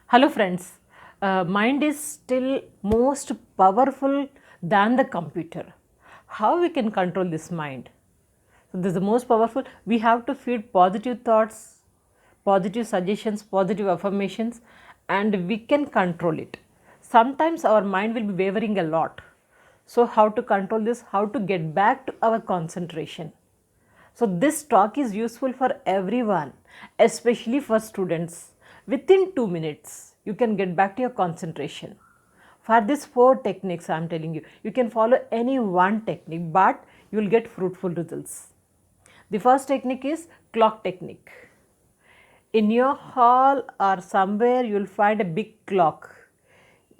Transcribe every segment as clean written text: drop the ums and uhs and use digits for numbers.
Hello friends, mind is still most powerful than the computer. How we can control this mind? So this is the most powerful. We have to feed positive thoughts, positive suggestions, positive affirmations, and we can control it. Sometimes our mind will be wavering a lot. So how to control this? How to get back to our concentration? So this talk is useful for everyone, especially for students. Within 2 minutes, you can get back to your concentration. For these 4 techniques I am telling you, you can follow any one technique, but you will get fruitful results. The first technique is clock technique. In your hall or somewhere you will find a big clock.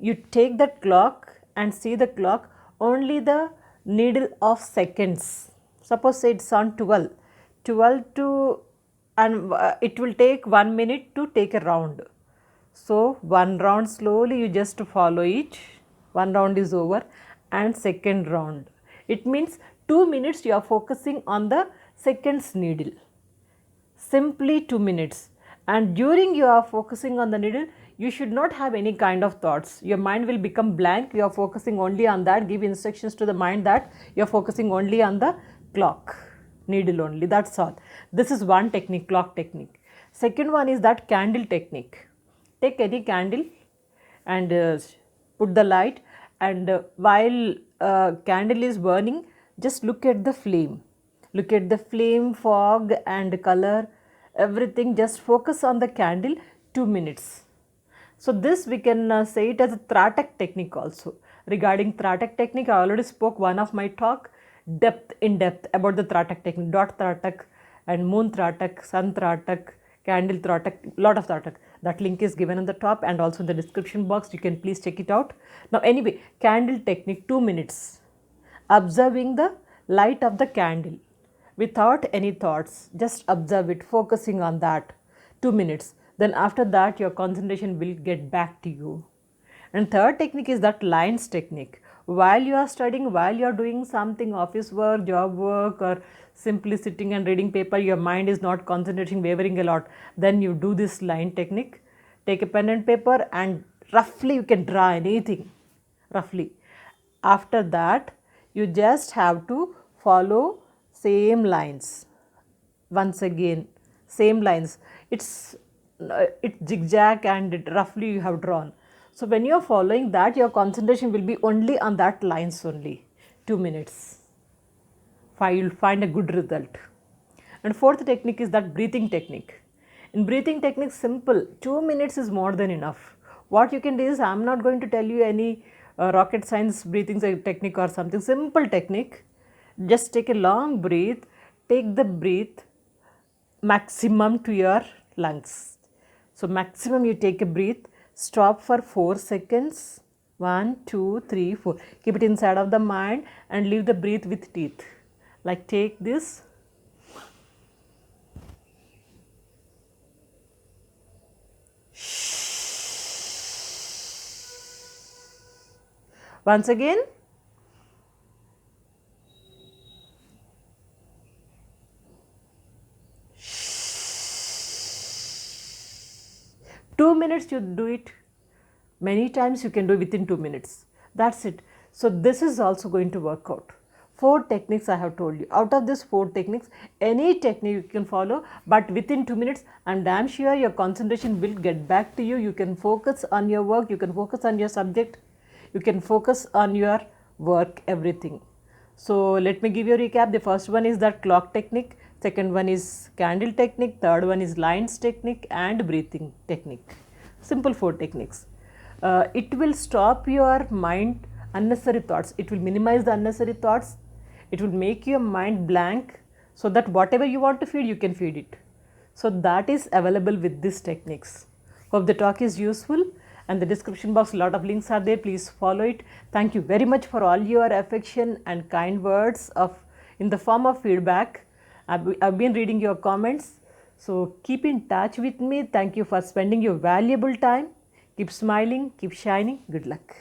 You take that clock and see the clock only the needle of seconds. Suppose say it's on 12, 12 to, and it will take 1 minute to take a round. So one round slowly you just follow it, one round is over, and second round. It means 2 minutes you are focusing on the seconds needle, simply 2 minutes, and during you are focusing on the needle you should not have any kind of thoughts. Your mind will become blank. You are focusing only on that. Give instructions to the mind that you are focusing only on the clock needle only, that's all. This is one technique, clock technique. Second one is that candle technique. Take any candle and put the light, and while candle is burning, just look at the flame. Look at the flame, fog and color, everything. Just focus on the candle 2 minutes. So this we can say it as a Tratak technique also. Regarding Tratak technique, I already spoke one of my talk in depth about the Tratak technique, dot Tratak and moon Tratak, sun Tratak, candle Tratak, lot of Tratak. That link is given on the top and also in the description box. You can please check it out. Now anyway, candle technique, 2 minutes. Observing the light of the candle without any thoughts, just observe it, focusing on that 2 minutes. Then after that your concentration will get back to you. And third technique is that lines technique. While you are studying, while you are doing something, office work, job work, or simply sitting and reading paper, your mind is not concentrating, wavering a lot, then you do this line technique. Take a pen and paper and roughly you can draw anything, roughly. After that you just have to follow same lines. Once again same lines, it's zigzag and roughly you have drawn. So when you are following that, your concentration will be only on that lines only. 2 minutes, you will find a good result. And fourth technique is that breathing technique. In breathing technique, simple, 2 minutes is more than enough. What you can do is, I am not going to tell you any rocket science breathing technique or something, simple technique. Just take a long breath, take the breath maximum to your lungs. So maximum you take a breath, stop for 4 seconds, 1, 2, 3, 4. Keep it inside of the mind and leave the breath with teeth. Like take this. Once again. 2 minutes you do it. Many times you can do within 2 minutes. That's it. So this is also going to work out. 4 techniques I have told you. Out of these 4 techniques, any technique you can follow, but within 2 minutes, I am damn sure your concentration will get back to you. You can focus on your work, you can focus on your subject, you can focus on your work, everything. So let me give you a recap. The first one is that clock technique, second one is candle technique, third one is lines technique and breathing technique. Simple 4 techniques. It will stop your mind unnecessary thoughts. It will minimize the unnecessary thoughts. It will make your mind blank so that whatever you want to feed, you can feed it. So that is available with these techniques. Hope the talk is useful, and the description box, a lot of links are there. Please follow it. Thank you very much for all your affection and kind words in the form of feedback. I've been reading your comments. So keep in touch with me. Thank you for spending your valuable time. Keep smiling, keep shining. Good luck.